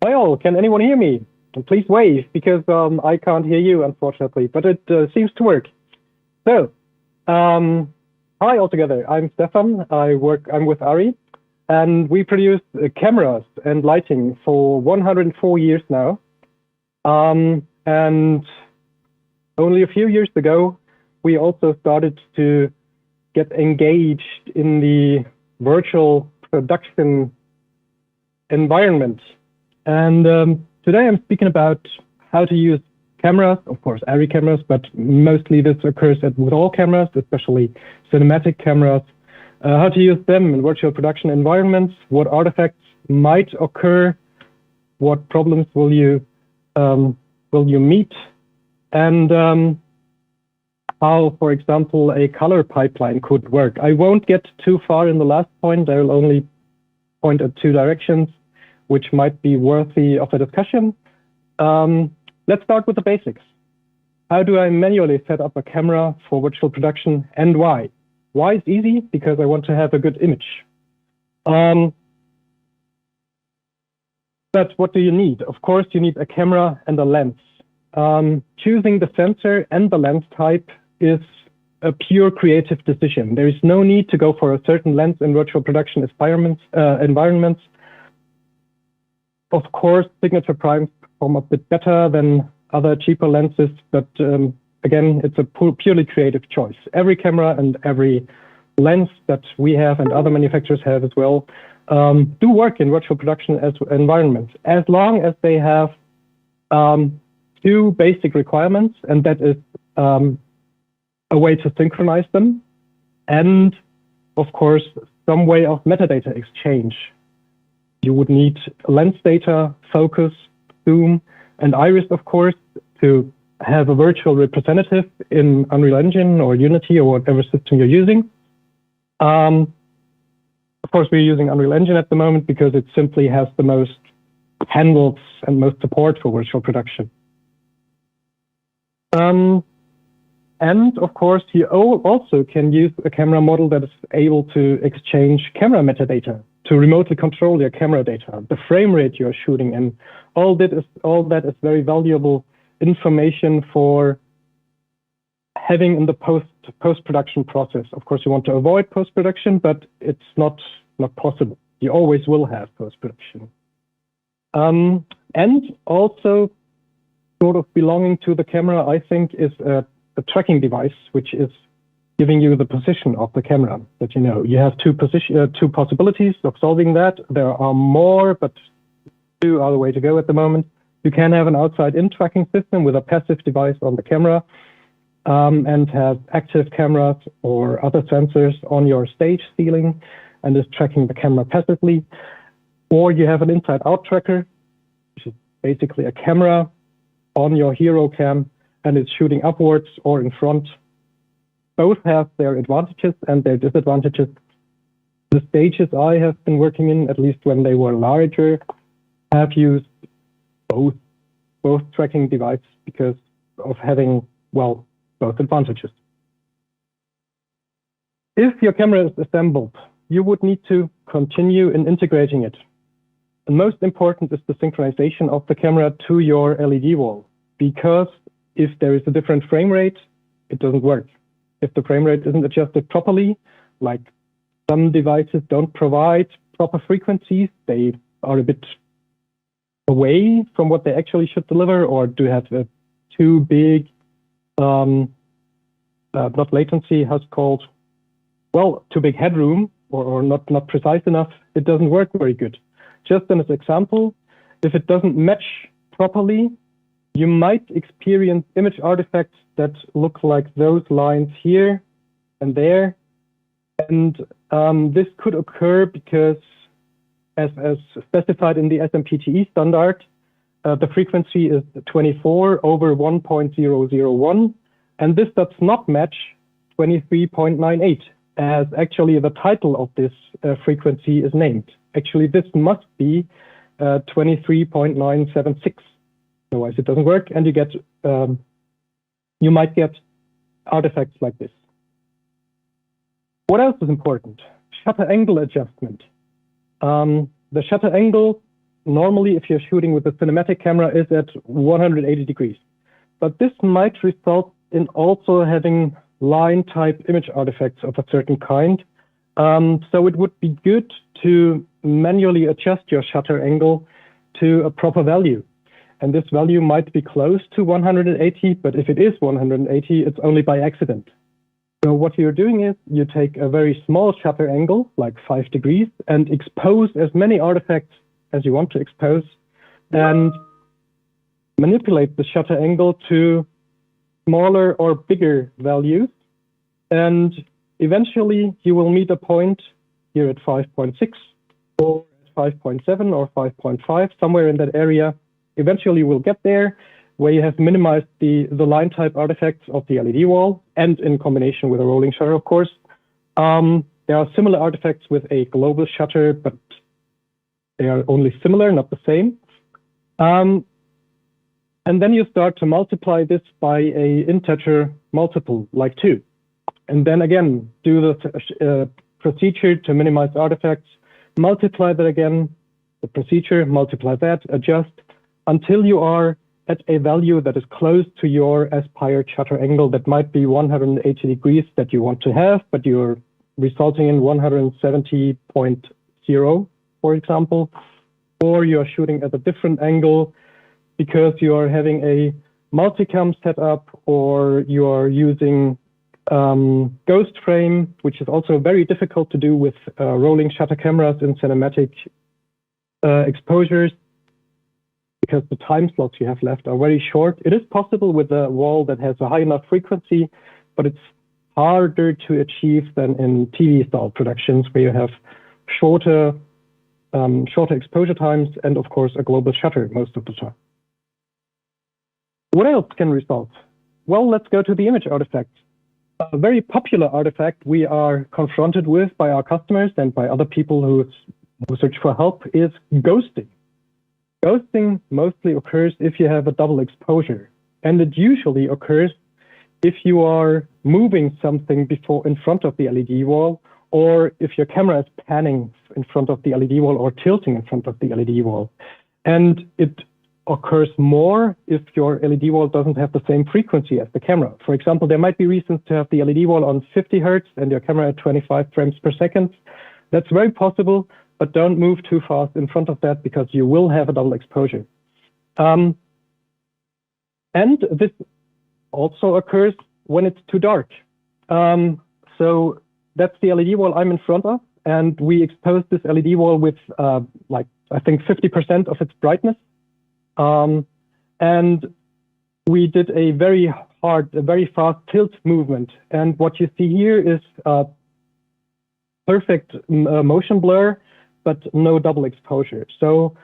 Hi all, can anyone hear me? Please wave, because I can't hear you, unfortunately, but it seems to work. So, hi all together. I'm Stefan. I'm with ARRI, and we produce cameras and lighting for 104 years now. And only a few years ago, we also started to get engaged in the virtual production environment. And today I'm speaking about how to use cameras, of course, ARRI cameras, but mostly this occurs with all cameras, especially cinematic cameras, how to use them in virtual production environments, what artifacts might occur, what problems will you meet, and how, for example, a color pipeline could work. I won't get too far in the last point. I will only point at two directions which might be worthy of a discussion. Let's start with the basics. How do I manually set up a camera for virtual production, and why? Why is easy? Because I want to have a good image. But what do you need? Of course, you need a camera and a lens. Choosing the sensor and the lens type is a pure creative decision. There is no need to go for a certain lens in virtual production environments. Of course, signature primes perform a bit better than other cheaper lenses, but again, it's a purely creative choice. Every camera and every lens that we have and other manufacturers have as well do work in virtual production environments, as long as they have two basic requirements, and that is a way to synchronize them, and of course, some way of metadata exchange. You would need lens data, focus, zoom, and iris, of course, to have a virtual representative in Unreal Engine or Unity or whatever system you're using. Of course, we're using Unreal Engine at the moment because it simply has the most handles and most support for virtual production. And of course, you also can use a camera model that is able to exchange camera metadata to remotely control your camera data, the frame rate you're shooting in. All that is very valuable information for having in the post-production process. Of course, you want to avoid post-production, but it's not possible. You always will have post-production. And also, sort of belonging to the camera, I think, is a tracking device, which is giving you the position of the camera that you know. You have two possibilities of solving that. There are more, but two are the way to go at the moment. You can have an outside-in tracking system with a passive device on the camera and have active cameras or other sensors on your stage ceiling and is tracking the camera passively. Or you have an inside-out tracker, which is basically a camera on your hero cam and it's shooting upwards or in front. Both have their advantages and their disadvantages. The stages I have been working in, at least when they were larger, have used both tracking devices because of having, well, both advantages. If your camera is assembled, you would need to continue in integrating it. And most important is the synchronization of the camera to your LED wall, because if there is a different frame rate, it doesn't work. If the frame rate isn't adjusted properly, like some devices don't provide proper frequencies, they are a bit away from what they actually should deliver, or do have a too big, not latency, how's it called? Well, too big headroom, or not precise enough, it doesn't work very good. Just as an example, if it doesn't match properly, you might experience image artifacts that look like those lines here and there. And this could occur because, as specified in the SMPTE standard, the frequency is 24 over 1.001, and this does not match 23.98, as actually the title of this frequency is named. Actually, this must be 23.976. Otherwise, it doesn't work, and you might get artifacts like this. What else is important? Shutter angle adjustment. The shutter angle normally, if you're shooting with a cinematic camera, is at 180 degrees. But this might result in also having line type image artifacts of a certain kind. So it would be good to manually adjust your shutter angle to a proper value. And this value might be close to 180, but if it is 180, it's only by accident. So what you're doing is you take a very small shutter angle, like 5 degrees, and expose as many artifacts as you want to expose, and manipulate the shutter angle to smaller or bigger values. And eventually you will meet a point here at 5.6 or 5.7 or 5.5, somewhere in that area. Eventually you will get there where you have minimized the line type artifacts of the LED wall, and in combination with a rolling shutter, of course. There are similar artifacts with a global shutter, but they are only similar, not the same. And then you start to multiply this by an integer multiple, like 2. And then again, do the procedure to minimize artifacts, multiply that again, the procedure, multiply that, adjust, until you are at a value that is close to your aspired shutter angle. That might be 180 degrees that you want to have, but you're resulting in 170.0, for example, or you're shooting at a different angle because you are having a multicam setup, or you are using ghost frame, which is also very difficult to do with rolling shutter cameras in cinematic exposures, because the time slots you have left are very short. It is possible with a wall that has a high enough frequency, but it's harder to achieve than in TV style productions where you have shorter exposure times and, of course, a global shutter most of the time. What else can result? Well, let's go to the image artifacts. A very popular artifact we are confronted with by our customers and by other people who search for help is ghosting. Ghosting mostly occurs if you have a double exposure, and it usually occurs if you are moving something in front of the LED wall, or if your camera is panning in front of the LED wall or tilting in front of the LED wall. And it occurs more if your LED wall doesn't have the same frequency as the camera. For example, there might be reasons to have the LED wall on 50 Hertz and your camera at 25 frames per second. That's very possible, but don't move too fast in front of that because you will have a double exposure. And this also occurs when it's too dark. So that's the LED wall I'm in front of, and we exposed this LED wall with like, I think 50% of its brightness. And we did a very fast tilt movement. And what you see here is perfect motion blur, but no double exposure. So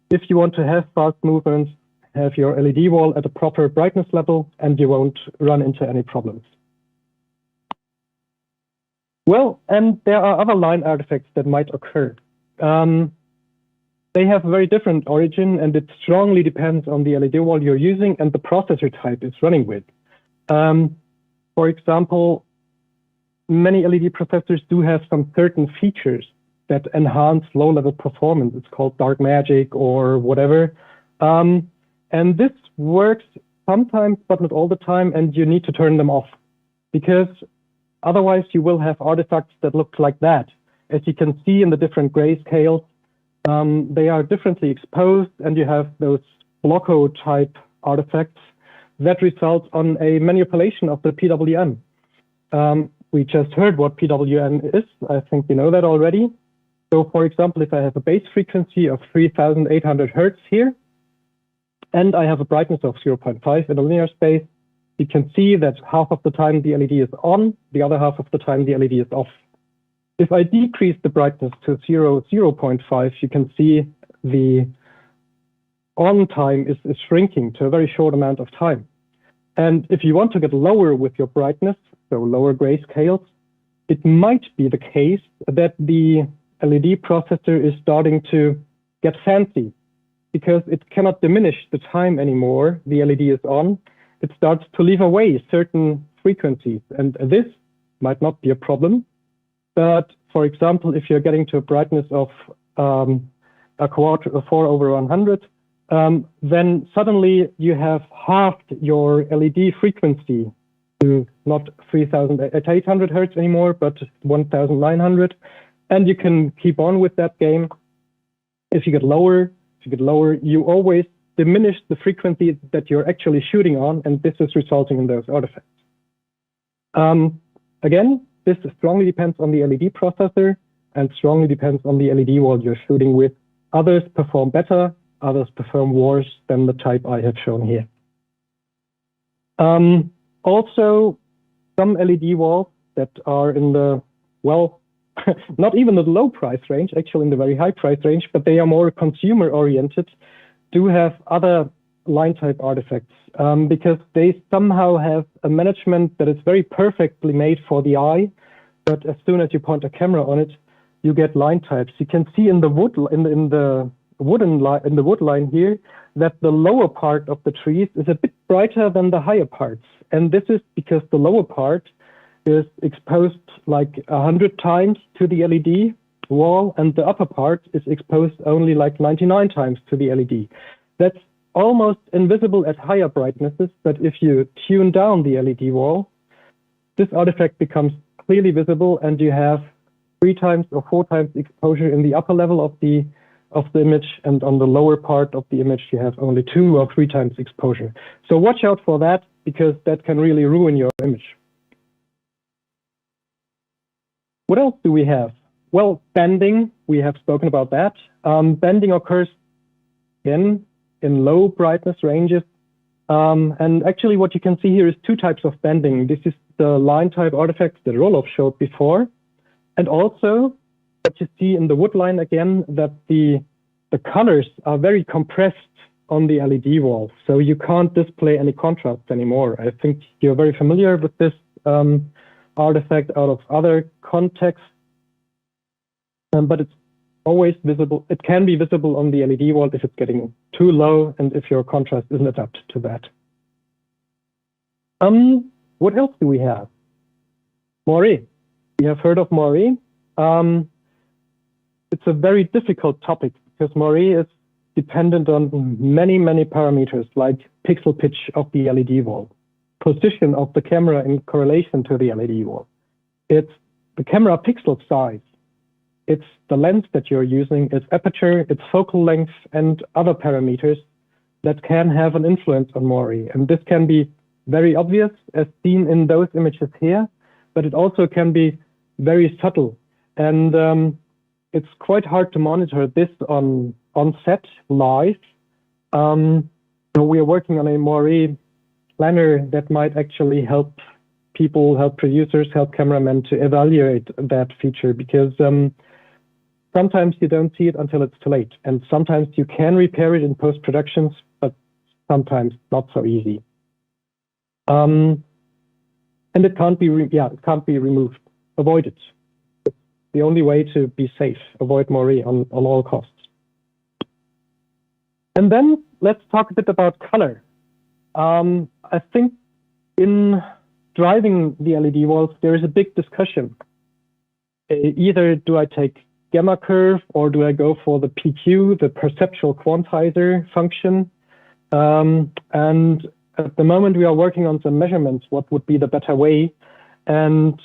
if you want to have fast movements, have your LED wall at a proper brightness level, and you won't run into any problems. Well, and there are other line artifacts that might occur. They have a very different origin, and it strongly depends on the LED wall you're using and the processor type it's running with. For example, many LED processors do have some certain features that enhance low-level performance. It's called dark magic or whatever. And this works sometimes, but not all the time, and you need to turn them off, because otherwise you will have artifacts that look like that. As you can see in the different grayscales, they are differently exposed, and you have those Blocko type artifacts that result on a manipulation of the PWM. We just heard what PWM is. I think you know that already. So for example, if I have a base frequency of 3,800 Hertz here, and I have a brightness of 0.5 in a linear space, you can see that half of the time the LED is on, the other half of the time the LED is off. If I decrease the brightness to 0.5, you can see the on time is shrinking to a very short amount of time. And if you want to get lower with your brightness, so lower grayscales, it might be the case that the LED processor is starting to get fancy, because it cannot diminish the time anymore the LED is on. It starts to leave away certain frequencies, and this might not be a problem. But for example, if you're getting to a brightness of a quarter, 4/100, then suddenly you have halved your LED frequency to not 3,800 hertz anymore, but 1,900, and you can keep on with that game. If you get lower, you always diminish the frequency that you're actually shooting on, and this is resulting in those artifacts. Again, this strongly depends on the LED processor and strongly depends on the LED wall you're shooting with. Others perform better, others perform worse than the type I have shown here. Also, some LED walls that are in the, well, not even the low price range, actually in the very high price range, but they are more consumer oriented, do have other line type artifacts because they somehow have a management that is very perfectly made for the eye, but as soon as you point a camera on it, you get line types. You can see in the wood line here that the lower part of the trees is a bit brighter than the higher parts, and this is because the lower part is exposed like 100 times to the LED wall, and the upper part is exposed only like 99 times to the LED. That's almost invisible at higher brightnesses, but if you tune down the LED wall, this artifact becomes clearly visible, and you have 3 times or 4 times exposure in the upper level of the image, and on the lower part of the image you have only 2 or 3 times exposure. So watch out for that, because that can really ruin your image. What else do we have? Well, bending, we have spoken about that. Bending occurs again in low brightness ranges. And actually what you can see here is 2 types of bending. This is the line type artifacts that Roloff showed before. And also what you see in the wood line again, that the colors are very compressed on the LED wall. So you can't display any contrast anymore. I think you're very familiar with this artifact out of other contexts, but it's always visible. It can be visible on the LED wall if it's getting too low and if your contrast isn't adapted to that. What else do we have? Moiré. We have heard of Moiré. It's a very difficult topic because Moiré is dependent on many, many parameters like pixel pitch of the LED wall, position of the camera in correlation to the LED wall. It's the camera pixel size. It's the lens that you're using, its aperture, its focal length, and other parameters that can have an influence on Moiré. And this can be very obvious as seen in those images here, but it also can be very subtle. And it's quite hard to monitor this on set live. So we are working on a Moiré planner that might actually help people, help producers, help cameramen to evaluate that feature, because sometimes you don't see it until it's too late. And sometimes you can repair it in post-productions, but sometimes not so easy. And it can't be, it can't be removed. Avoid it. It's the only way to be safe. Avoid Moiré on all costs. And then let's talk a bit about color. I think in driving the LED walls, there is a big discussion. Either do I take gamma curve or do I go for the PQ, the perceptual quantizer function? And at the moment we are working on some measurements, what would be the better way. And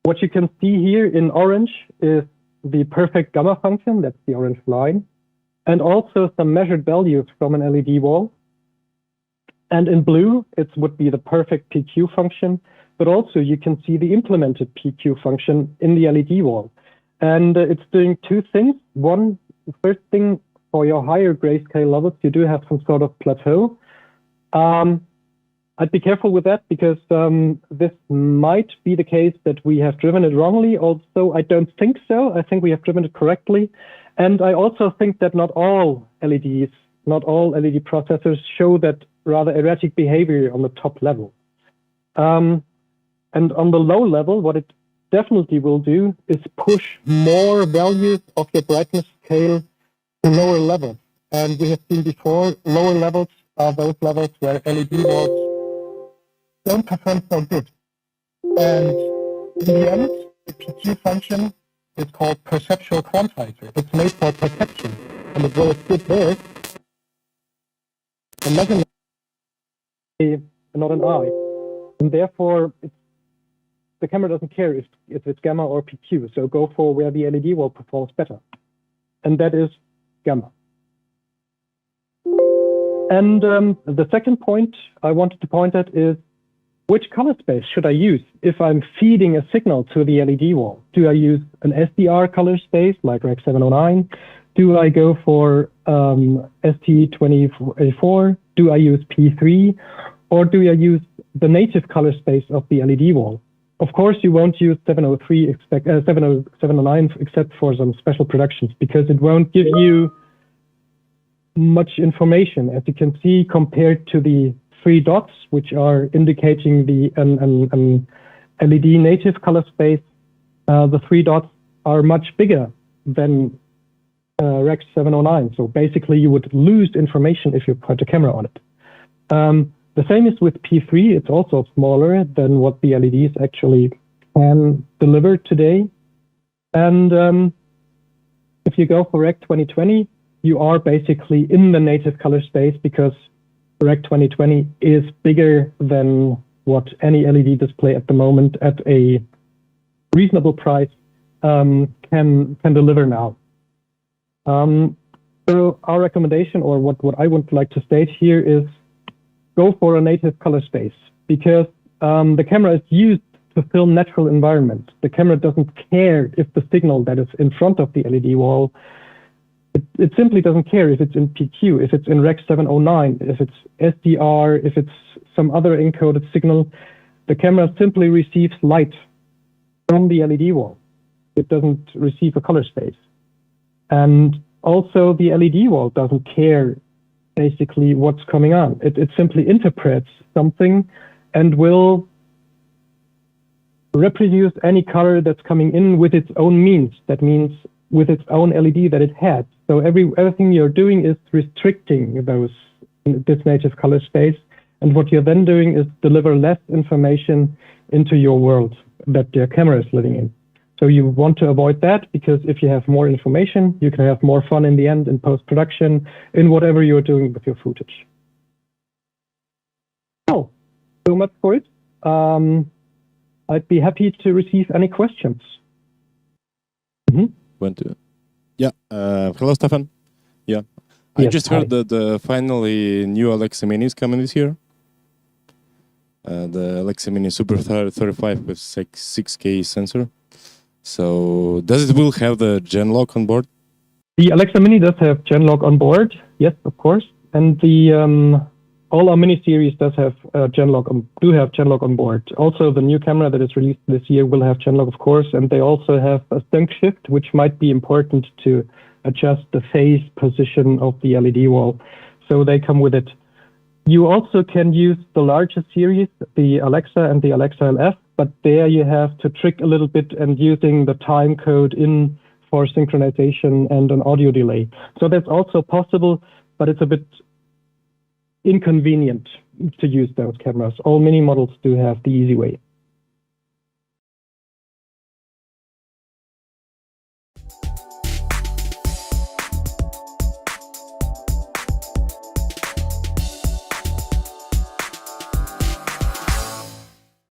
what you can see here in orange is the perfect gamma function, that's the orange line, and also some measured values from an LED wall. And in blue, it would be the perfect PQ function, but also you can see the implemented PQ function in the LED wall. And it's doing 2 things. One, first thing, for your higher grayscale levels, you do have some sort of plateau. I'd be careful with that because this might be the case that we have driven it wrongly. Also, I don't think so. I think we have driven it correctly. And I also think that not all LEDs, not all LED processors show that rather erratic behavior on the top level. And on the low level, what it definitely will do is push more values of your brightness scale to lower levels. And we have seen before, lower levels are those levels where LED walls don't perform so good. And in the end, the PQ function is called perceptual quantizer. It's made for perception, and it will sit there. The measurement is not an eye, and therefore the camera doesn't care if it's gamma or PQ. So go for where the LED wall performs better, and that is gamma. And the second point I wanted to point at is, which color space should I use if I'm feeding a signal to the LED wall? Do I use an SDR color space like Rec 709? Do I go for ST24? Do I use P3? Or do I use the native color space of the LED wall? Of course, you won't use 709 except for some special productions, because it won't give you much information, as you can see, compared to the 3 dots, which are indicating the LED native color space. The 3 dots are much bigger than Rec 709. So basically, you would lose information if you put a camera on it. The same is with P3. It's also smaller than what the LEDs actually can deliver today. And if you go for Rec 2020, you are basically in the native color space, because Rec 2020 is bigger than what any LED display at the moment at a reasonable price can deliver now. So our recommendation, or what I would like to state here, is go for a native color space, because the camera is used to film natural environments. The camera doesn't care if the signal that is in front of the LED wall, it simply doesn't care if it's in PQ, if it's in Rec 709, if it's SDR, if it's some other encoded signal. The camera simply receives light from the LED wall. It doesn't receive a color space. And also the LED wall doesn't care basically what's coming on. It simply interprets something and will reproduce any color that's coming in with its own means. That means with its own LED that it has. So everything you're doing is restricting this native color space. And what you're then doing is deliver less information into your world that your camera is living in. So you want to avoid that, because if you have more information, you can have more fun in the end in post-production, in whatever you're doing with your footage. So much for it. I'd be happy to receive any questions. Yeah. Hello, Stefan. Yeah. I just heard that finally new Alexa Mini is coming this year. The Alexa Mini Super 35 with 6K sensor. So does it will have the gen lock on board? The Alexa Mini does have gen lock on board. Yes, of course. And the all our mini series does have gen lock on board. Also, the new camera that is released this year will have gen lock, of course, and they also have a sync shift, which might be important to adjust the phase position of the LED wall. So they come with it. You also can use the larger series, the Alexa and the Alexa LF, but there you have to trick a little bit and using the time code in for synchronization and an audio delay. So that's also possible, but it's a bit inconvenient to use those cameras. All mini models do have the easy way.